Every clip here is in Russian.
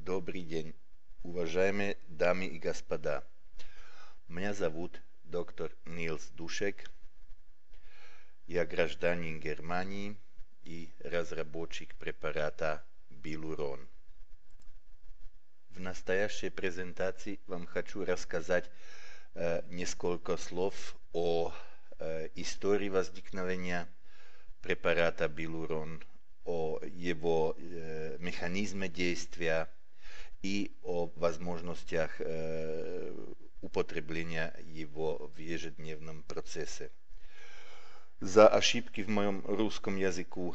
Добрый день, уважаемые дамы и господа. Меня зовут доктор Нилс Душек. Я гражданин Германии и разработчик препарата Билурон. В настоящей презентации вам хочу рассказать несколько слов о истории возникновения препарата Билурон, о его механизме действия и о возможностях употребления его в ежедневном процессе. За ошибки в моем русском языку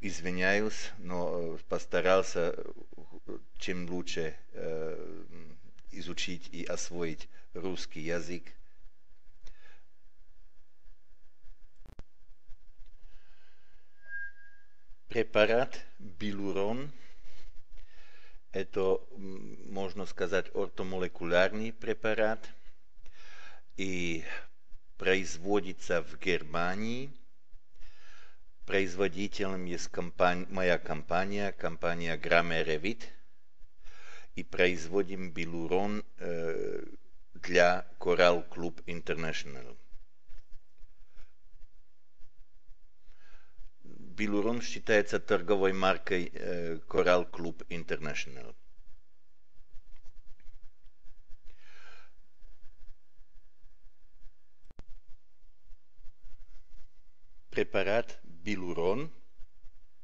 извиняюсь, но постарался чем лучше изучить и освоить русский язык. Препарат Билурон – это, можно сказать, ортомолекулярный препарат и производится в Германии. Производителем есть моя компания Grammarevit, и производим Билурон для Coral Club International. Билурон считается торговой маркой Coral Club International. Препарат Билурон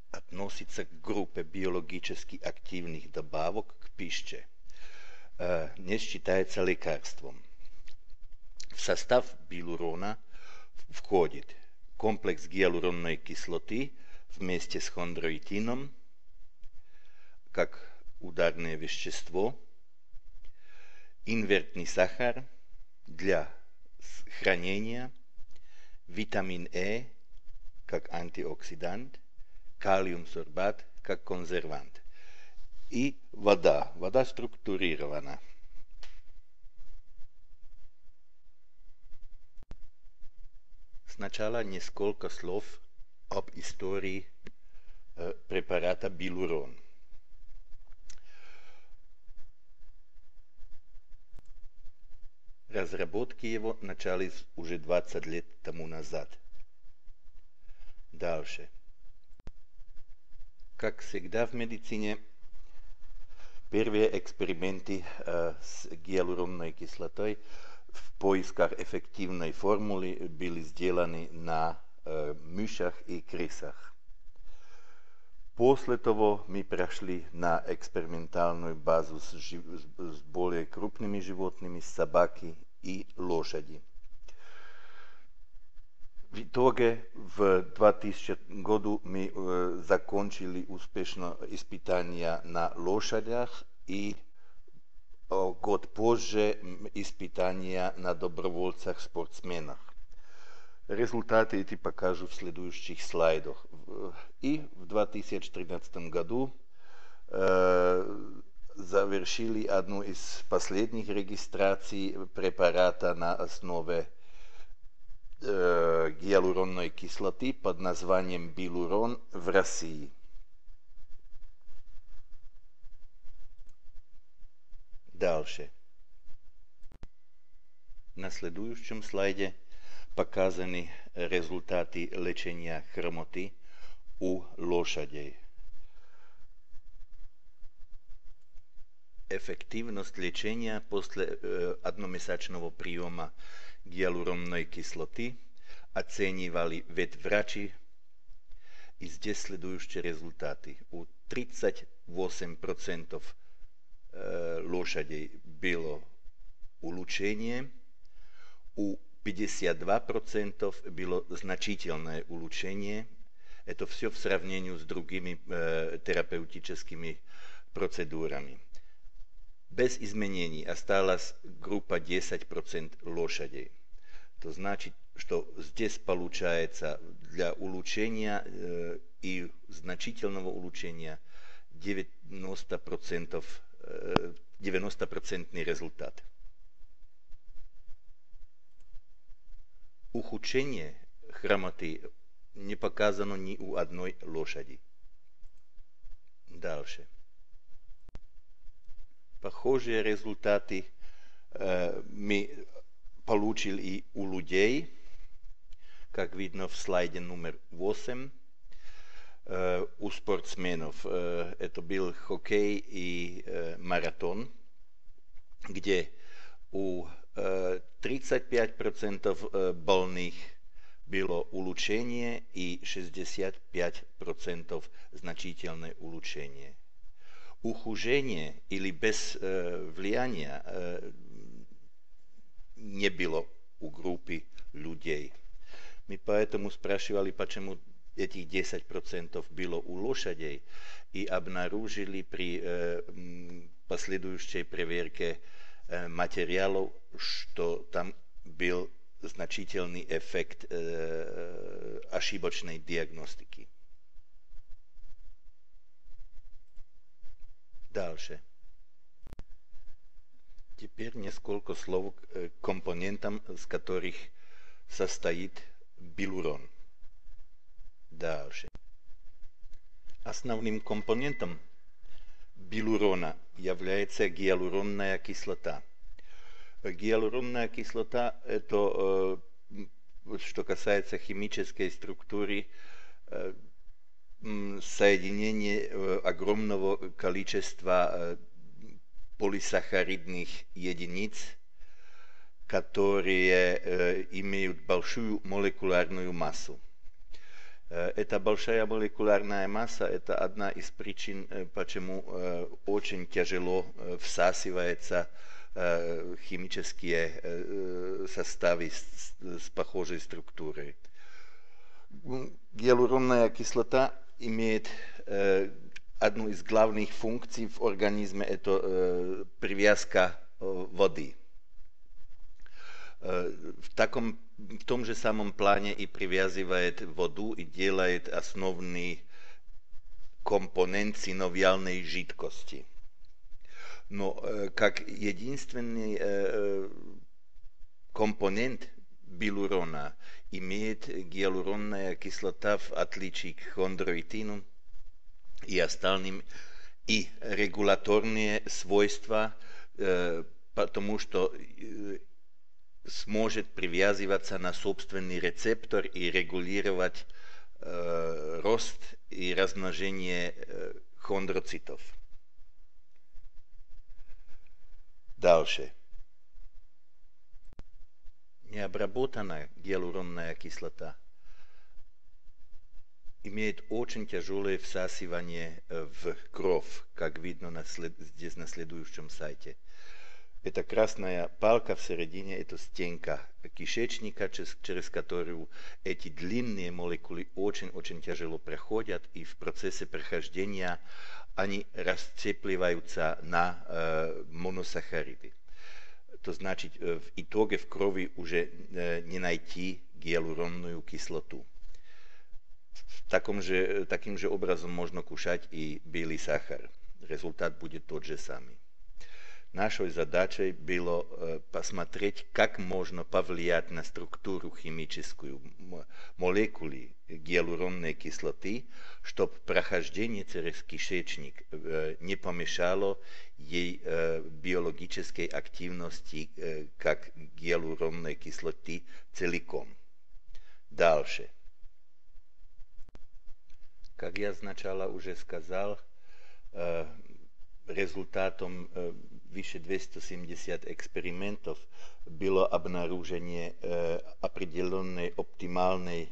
относится к группе биологически активных добавок к пище. Не считается лекарством. В состав Билурона входит комплекс гиалуронной кислоты вместе с хондроитином, как ударное вещество, инвертный сахар для хранения, витамин Е как антиоксидант, калиум-сорбат как консервант и вода. Вода структурирована. Сначала несколько слов об истории препарата Билурон. Разработки его начались уже 20 лет тому назад. Дальше. Как всегда в медицине, первые эксперименты с гиалуронной кислотой в поисках эффективной формулы были сделаны на мышах и крысах. После того мы прошли на экспериментальную базу с более крупными животными, собаки и лошади. В итоге в 2000 году мы закончили успешно испытания на лошадях и год позже испытания на добровольцах-спортсменах. Результаты эти покажу в следующих слайдах. И в 2013 году завершили одну из последних регистраций препарата на основе гиалуронной кислоты под названием Билурон в России. Дальше. На следующем слайде показаны результаты лечения хромоты у лошадей. Эффективность лечения после одномесячного приема гиалуронной кислоты оценивали ветврачи, и здесь следующие результаты. У 38% лошадей было улучшение, у 52% было значительное улучшение. Это все в сравнении с другими терапевтическими процедурами. Без изменений осталась группа 10% лошадей. То значит, что здесь получается для улучшения и значительного улучшения 90% результат. Ухудшение хромоты не показано ни у одной лошади. Дальше. Похожие результаты мы получили и у людей, как видно в слайде номер 8. У спортсменов это был хоккей и маратон, где у 35% больных было улучшение и 65% значительное улучшение. Ухудшение или без влияния не было у группы людей. Мы поэтому спрашивали, почему этих 10% было у лошадей, и обнаружили при последующей проверке материалов, что там был значительный эффект ошибочной диагностики. Дальше. Теперь несколько слов к компонентам, из которых состоит билурон. Дальше. Основным компонентом билурона является гиалуронная кислота. Гиалуронная кислота – это, что касается химической структуры, соединение огромного количества полисахаридных единиц, которые имеют большую молекулярную массу. Эта большая молекулярная масса – это одна из причин, почему очень тяжело всасываются химические составы с похожей структурой. Гиалуронная кислота имеет одну из главных функций в организме – это привязка воды. В том же самом плане и привязывает воду и делает основный компонент синовиальной жидкости. Но как единственный компонент билурона имеет гиалуронная кислота, в отличие к хондроитину и остальным, и регуляторные свойства, потому что сможет привязываться на собственный рецептор и регулировать рост и размножение хондроцитов. Дальше. Необработанная гиалуронная кислота имеет очень тяжелое всасывание в кровь, как видно здесь на следующем сайте. Эта красная палка в середине – это стенка кишечника, через которую эти длинные молекулы очень тяжело проходят, и в процессе прохождения они расцепливаются на моносахариды. То значит, в итоге в крови уже не найти гиалуронную кислоту. Таким же образом можно кушать и белый сахар. Результат будет тот же самый. Нашей задачей было посмотреть, как можно повлиять на структуру химическую молекулы гиалуронной кислоты, чтобы прохождение через кишечник не помешало ей биологической активности как гиалуронной кислоты целиком. Дальше. Как я сначала уже сказал, результатом выше 270 экспериментов было обнаружение определенной оптимальной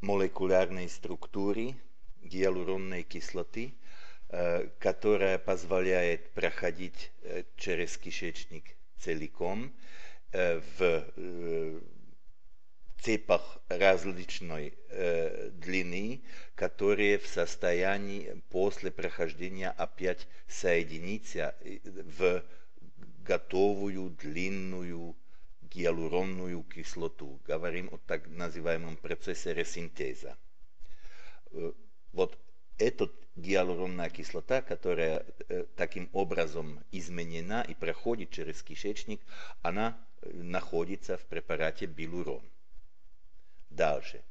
молекулярной структуры гиалуронной кислоты, которая позволяет проходить через кишечник целиком в цепах различной длины, которые в состоянии после прохождения опять соединиться в готовую длинную гиалуронную кислоту. Говорим о так называемом процессе ресинтеза. Вот эта гиалуронная кислота, которая таким образом изменена и проходит через кишечник, она находится в препарате билурон. Дальше.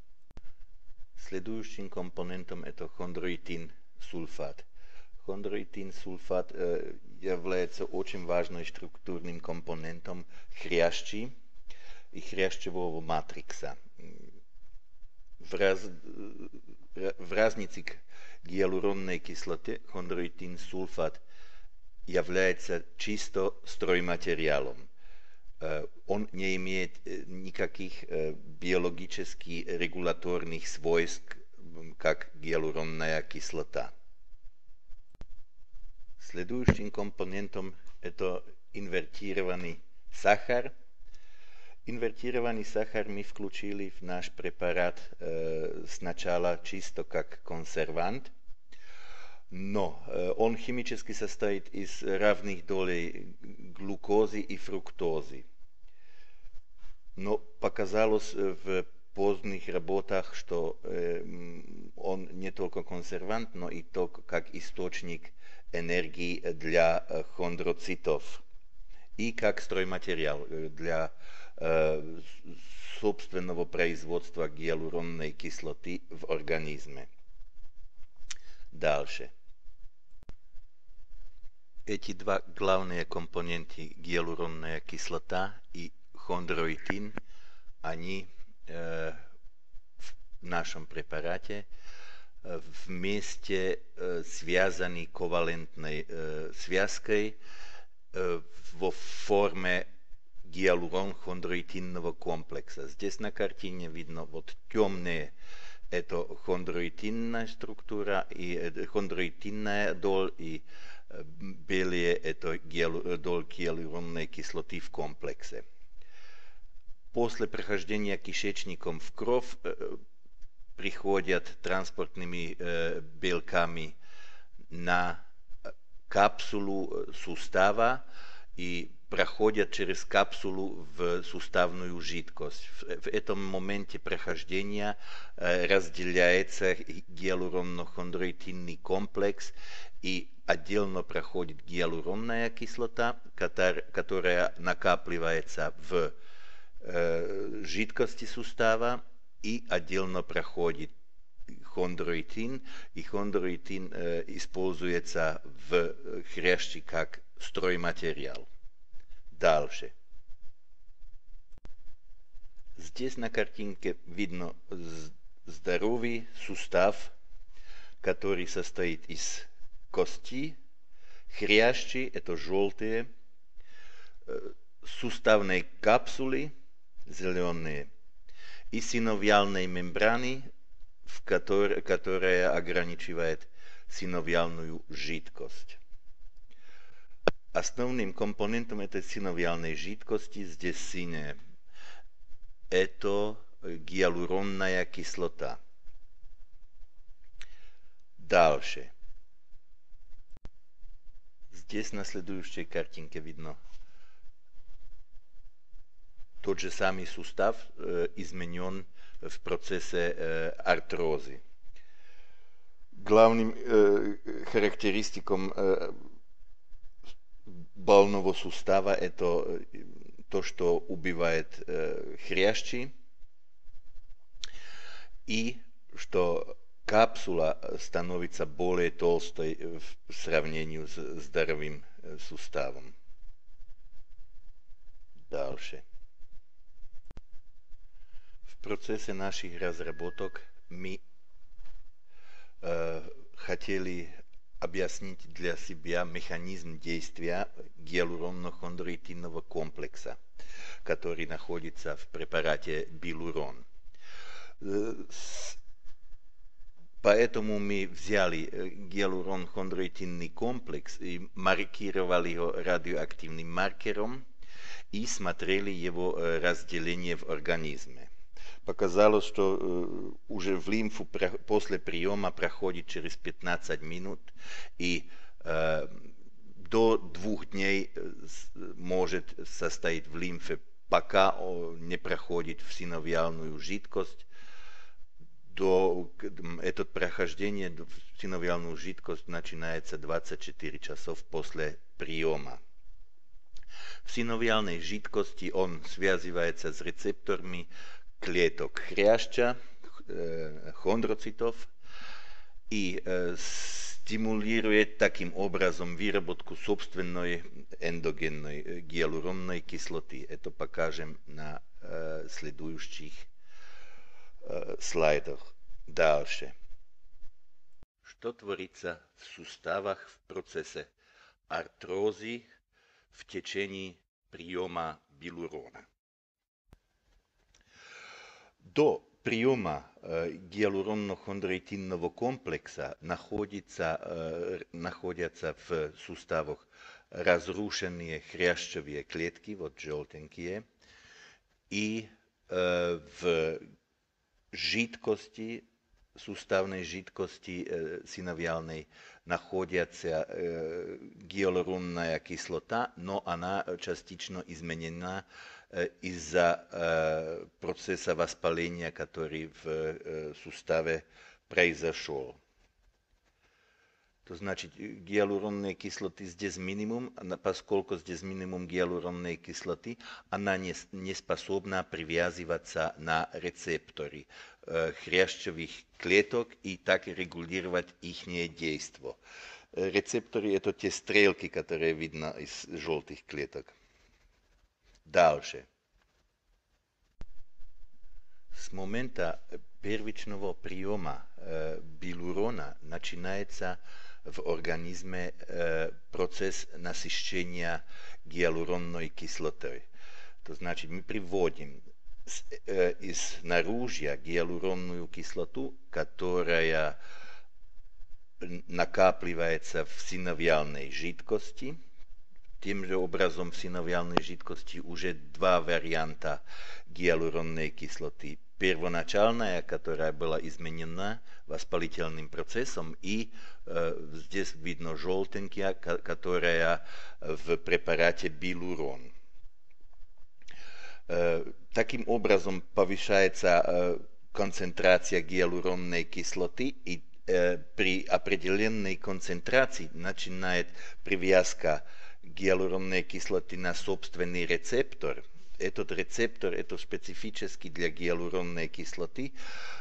Следующим компонентом это хондроитин-сульфат. Хондроитин-сульфат является очень важным структурным компонентом хрящи и хрящевого матрикса. В разнице к гиалуронной кислоте хондроитин сульфат является чисто стройматериалом. Он не имеет никаких биологических регуляторных свойств, как гиалуронная кислота. Следующим компонентом это инвертированный сахар. Инвертированный сахар мы включили в наш препарат сначала чисто как консервант, но он химически состоит из равных долей глюкозы и фруктозы. Но показалось в поздних работах, что он не только консервант, но и только как источник энергии для хондроцитов и как стройматериал для собственного производства гиалуронной кислоты в организме. Дальше. Эти два главные компоненты, гиалуронная кислота и хондроитин, они в нашем препарате вместе связаны ковалентной связкой во форме гиалурон-хондроитинного комплекса. Здесь на картине видно вот темные это хондроитинная структура и хондроитинная доль и белые это доль гиалуронной кислоты в комплексе. После прохождения кишечником в кровь приходят транспортными белками на капсулу сустава и проходят через капсулу в суставную жидкость. В этом моменте прохождения разделяется гиалуронно-хондроитинный комплекс и отдельно проходит гиалуронная кислота, которая накапливается в жидкости сустава, и отдельно проходит хондроитин, и хондроитин используется в хрящи как стройматериал. Дальше. Здесь на картинке видно здоровый сустав, который состоит из кости, хрящи, это желтые, суставной капсулы, зеленые, и синовиальной мембраны, которая ограничивает синовиальную жидкость. Основным компонентом этой синовиальной жидкости здесь синяя. Это гиалуронная кислота. Дальше. Здесь на следующей картинке видно тот же самый сустав изменен в процессе артрозы. Главным характеристиком больного сустава это то, что убивает хрящи, и что капсула становится более толстой в сравнении с здоровым суставом. Дальше. В процессе наших разработок мы хотели объяснить для себя механизм действия гиалуронно-хондроитинного комплекса, который находится в препарате Билурон. Поэтому мы взяли гиалурон-хондроитинный комплекс и маркировали его радиоактивным маркером и смотрели его разделение в организме. Показалось, что уже в лимфу после приема проходит через 15 минут и до 2 дней может состоять в лимфе, пока не проходит в синовиальную жидкость. Это прохождение в синовиальную жидкость начинается 24 часов после приема. В синовиальной жидкости он связывается с рецепторами клеток хряща, хондроцитов, и stimuliruje takým obrazom výrobotku собственной endogennoj gyaluronnej kisloty. To pokažem na следующих слайдах. Дальше. Что творится в суставах в процессе артрозы в течение приема билурона? До приема гиалуронно-хондроитинного комплекса находятся в суставах разрушенные хрящевые клетки, вот желтенькие, и в жидкости, суставной жидкости синовиальной находится гиалуронная кислота, но она частично изменена из-за процесса воспаления, который в суставе произошел. То значит, гиалуронной кислоты здесь минимум, поскольку здесь минимум гиалуронной кислоты, она не способна привязываться на рецепторы хрящевых клеток и так регулировать их действие. Рецепторы – это те стрелки, которые видно из желтых клеток. Дальше. С момента первичного приема билурона начинается в организме процесс насыщения гиалуронной кислотой. То значит, мы приводим из наружья гиалуронную кислоту, которая накапливается в синовиальной жидкости. Тем же образом в синовиальной жидкости уже два варианта гиалуронной кислоты. Первоначальная, которая была изменена воспалительным процессом, и здесь видно желтенькая, которая в препарате билурон. Таким образом повышается концентрация гиалуронной кислоты, и при определенной концентрации начинает привязка гиалуронной кислоты на собственный рецептор. Этот рецептор это специфический для гиалуронной кислоты,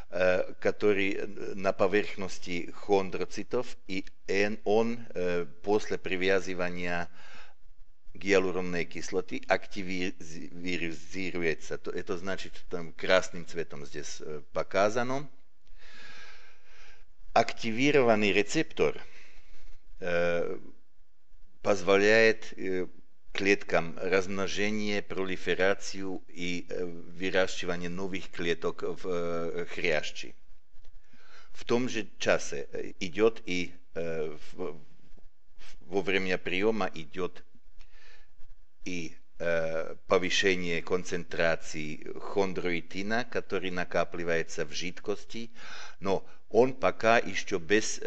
который на поверхности хондроцитов, и он после привязывания гиалуронной кислоты активизируется. Это значит, что там красным цветом здесь показано. Активированный рецептор позволяет клеткам размножение, пролиферацию и выращивание новых клеток в хрящи. В том же часе идет и во время приема идет и повышение концентрации хондроитина, который накапливается в жидкости, но он пока еще без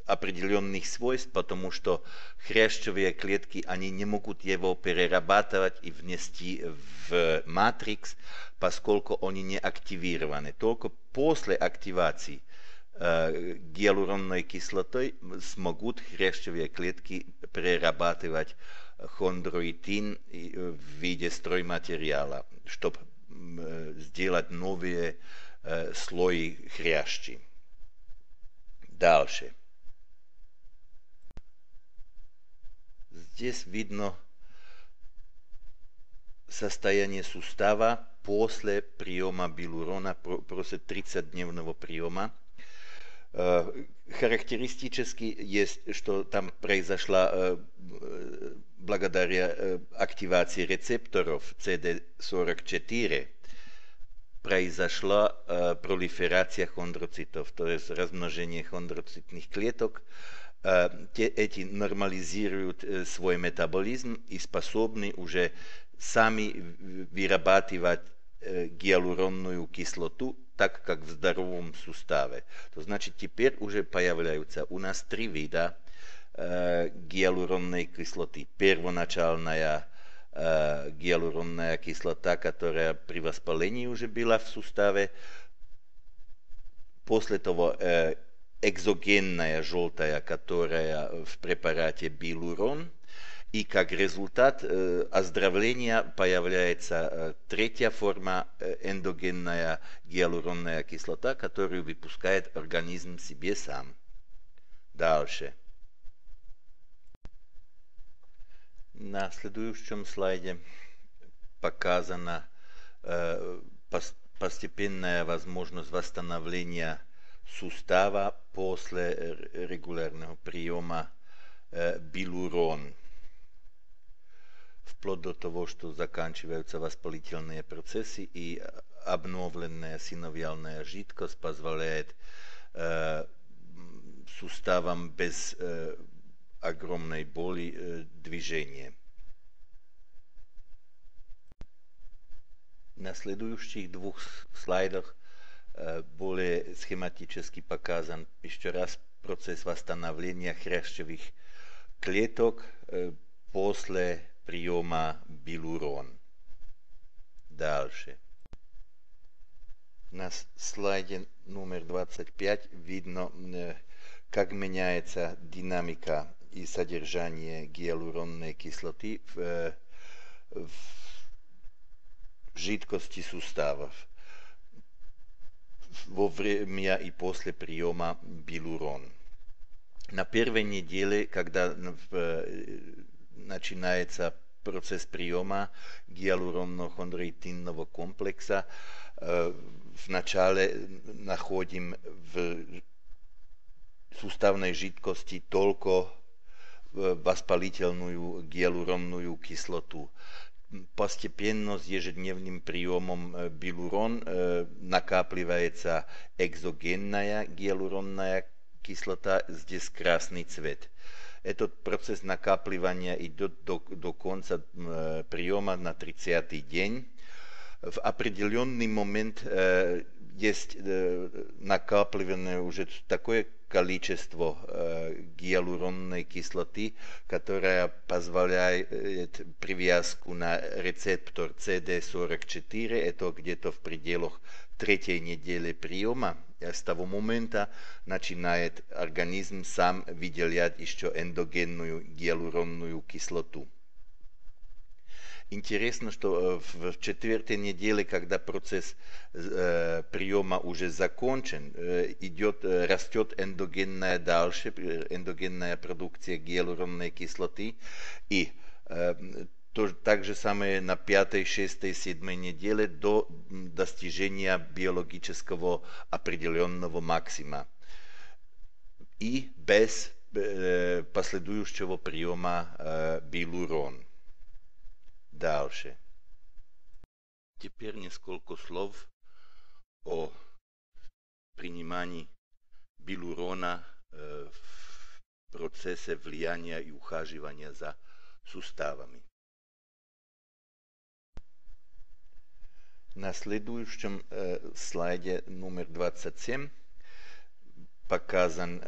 определенных свойств, потому что хрящевые клетки, они не могут его перерабатывать и внести в матрикс, поскольку они не активированы. Только после активации гиалуронной кислотой смогут хрящевые клетки перерабатывать хондроитин в виде стройматериала, чтобы сделать новые слои хрящи. Дальше. Здесь видно состояние сустава после приема билурона, после 30-дневного приема. Характеристически есть, что там произошла благодаря активации рецепторов CD44, произошла пролиферация хондроцитов, то есть размножение хондроцитных клеток. Эти нормализируют свой метаболизм и способны уже сами вырабатывать гиалуронную кислоту, так как в здоровом суставе. То значит, теперь уже появляются у нас три вида гиалуронной кислоты. Первоначальная гиалуронная кислота, которая при воспалении уже была в суставе. После того экзогенная желтая, которая в препарате билурон. И как результат оздоровления появляется третья форма эндогенная гиалуронная кислота, которую выпускает организм себе сам. Дальше. На следующем слайде показана постепенная возможность восстановления сустава после регулярного приема билурон. Вплоть до того, что заканчиваются воспалительные процессы, и обновленная синовиальная жидкость позволяет суставам без огромной боли движение. На следующих двух слайдах более схематически показан еще раз процесс восстановления хрящевых клеток после приема билурон. Дальше. На слайде номер 25 видно, как меняется динамика и содержание гиалуронной кислоты в жидкости суставов во время и после приема билурон. На первой неделе, когда начинается процесс приема гиалуронно-хондроитинного комплекса, вначале находим в суставной жидкости только воспалительную гиалуронную кислоту. Постепенно с ежедневным приемом билурон накапливается экзогенная гиалуронная кислота, здесь красный цвет. Этот процесс накапливания идет до конца приема на 30-й день. В определенный момент есть накапливание уже такое количество гиалуронной кислоты, которая позволяет привязку на рецептор CD44, это где-то в пределах третьей недели приема. С того момента начинает организм сам выделять еще эндогенную гиалуронную кислоту. Интересно, что в четвертой неделе, когда процесс приема уже закончен, растет эндогенная дальше, эндогенная продукция гиалуронной кислоты, и так же самое на 5, 6, 7 неделе до достижения биологического определенного максима и без последующего приема билурон. Дальше. Теперь несколько слов о принимании билурона в процессе влияния и ухаживания за суставами. На следующем слайде номер 27 показан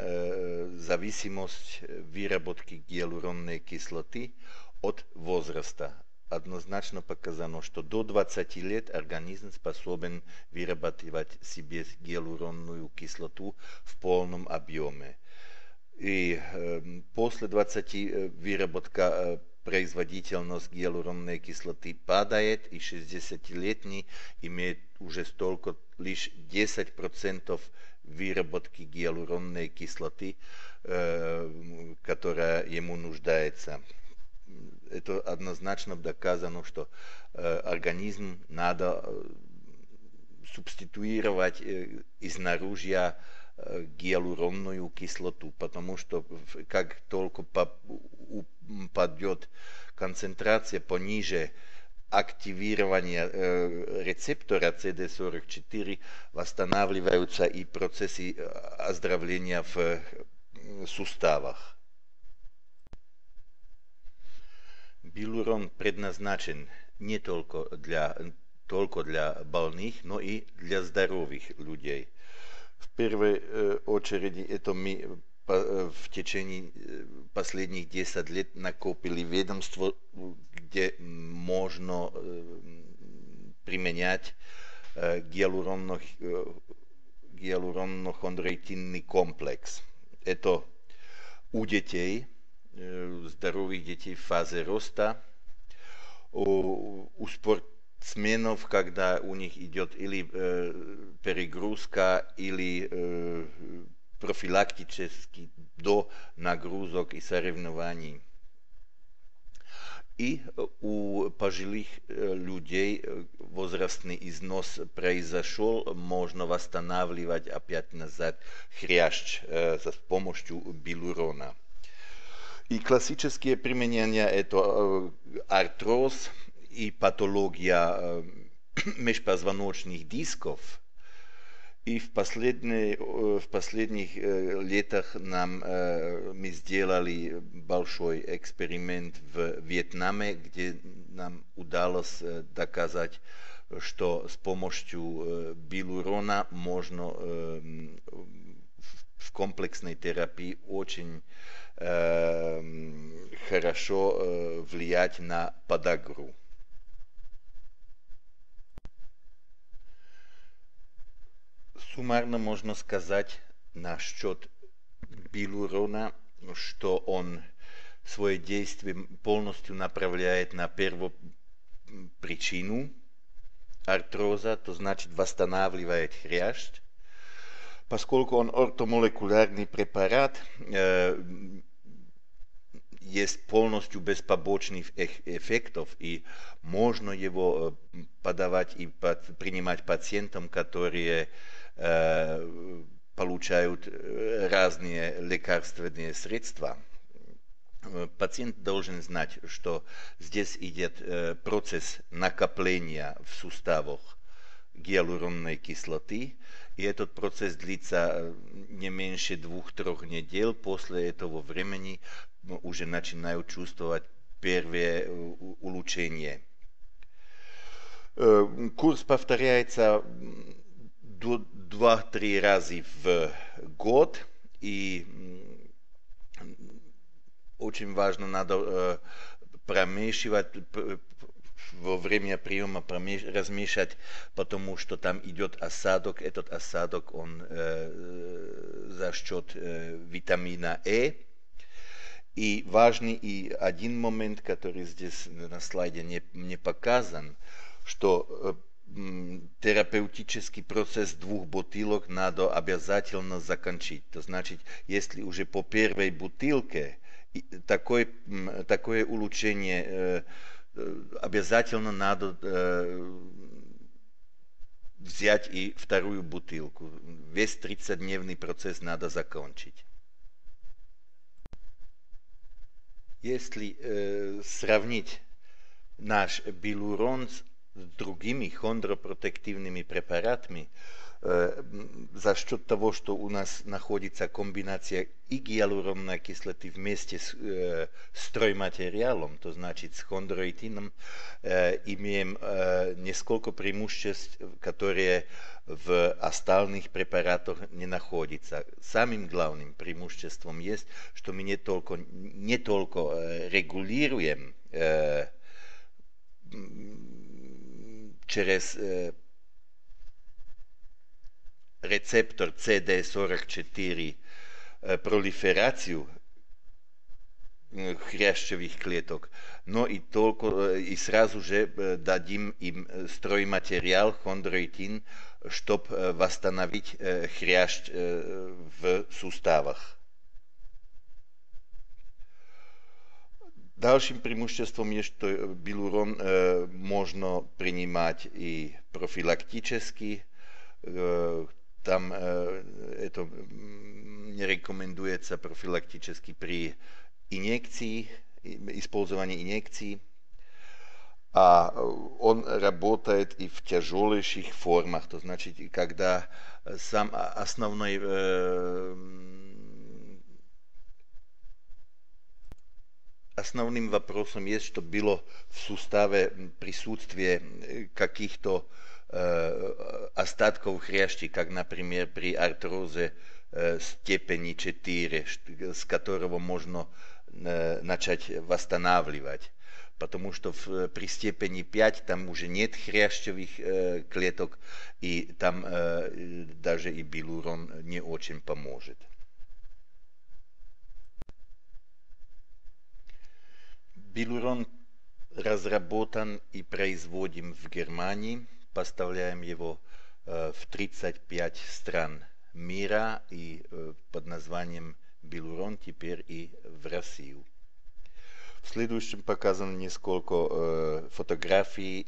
зависимость выработки гиалуронной кислоты от возраста. Однозначно показано, что до 20 лет организм способен вырабатывать себе гиалуронную кислоту в полном объеме. И после 20 выработка производительность гиалуронной кислоты падает, и 60-летний имеет уже столько лишь 10% выработки гиалуронной кислоты, которая ему нуждается. Это однозначно доказано, что организм надо субституировать из наружья гиалуронную кислоту, потому что как только упадет концентрация пониже активирования рецептора CD44, восстанавливаются и процессы оздоровления в суставах. Билурон предназначен не только для больных, но и для здоровых людей. В первой очереди это мы в течение последних 10 лет накопили ведомство, где можно применять гиалуронно-хондроитинный комплекс. Это у детей здоровых детей в фазе роста, у спортсменов, когда у них идет или перегрузка, или профилактический до нагрузок и соревнований. И у пожилых людей возрастный износ произошел, можно восстанавливать опять назад хрящ с помощью билурона. И классические применения это артроз и патология межпозвоночных дисков. И в последних летах мы сделали большой эксперимент в Вьетнаме, где нам удалось доказать, что с помощью билурона можно в комплексной терапии очень хорошо влиять на подагру. Суммарно можно сказать насчет билурона, что он свое действие полностью направляет на первопричину артроза, то значит восстанавливает хрящ. Поскольку он ортомолекулярный препарат, есть полностью без побочных эффектов, и можно его подавать и принимать пациентам, которые получают разные лекарственные средства. Пациент должен знать, что здесь идет процесс накопления в суставах гиалуронной кислоты, и этот процесс длится не меньше 2-3 недель. После этого времени уже начинают чувствовать первые улучшения. Курс повторяется 2-3 раза в год, и очень важно, надо промешивать во время приема, размешать, потому что там идет осадок. Этот осадок, он за счет витамина Е. И важный и один момент, который здесь на слайде не показан, что терапевтический процесс 2 бутылок надо обязательно закончить. То значит, если уже по первой бутылке такое улучшение, обязательно надо взять и 2 бутылку. Весь 30-дневный процесс надо закончить. Если сравнить наш билурон с другими хондропротективными препаратами, за счет того, что у нас находится комбинация и гиалуронной кислоты вместе с стройматериалом, то значит с хондроитином, имеем несколько преимуществ, которые в остальных препаратах не находятся. Самым главным преимуществом есть, что мы не только регулируем через рецептор CD44 пролиферацию хрящевых клеток, но и сразу же дадим им стройматериал хондроитин, чтобы восстановить хрящ в суставах. Dalším преимуществом je, что билурон можно принимать и профилактически. Там это не рекомендуется профилактически при инъекции, использовании инъекций. А он работает и в тяжелейших формах. То значит, когда сам основной Основным вопросом есть, чтобы было в суставе присутствие каких-то остатков хрящей, как, например, при артрозе степени 4, с которого можно начать восстанавливать. Потому что при степени 5 там уже нет хрящевых клеток, и там даже и билурон не очень поможет. Билурон разработан и производим в Германии. Поставляем его в 35 стран мира и под названием Билурон теперь и в Россию. В следующем показано несколько фотографий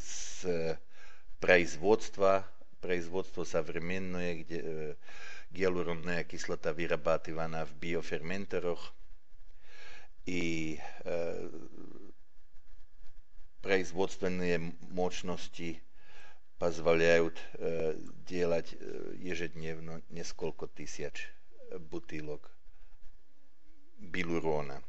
с производства современное, где гиалуронная кислота вырабатывана в биоферментерах и производственные мощности позволяют делать ежедневно несколько тысяч бутылок билурона.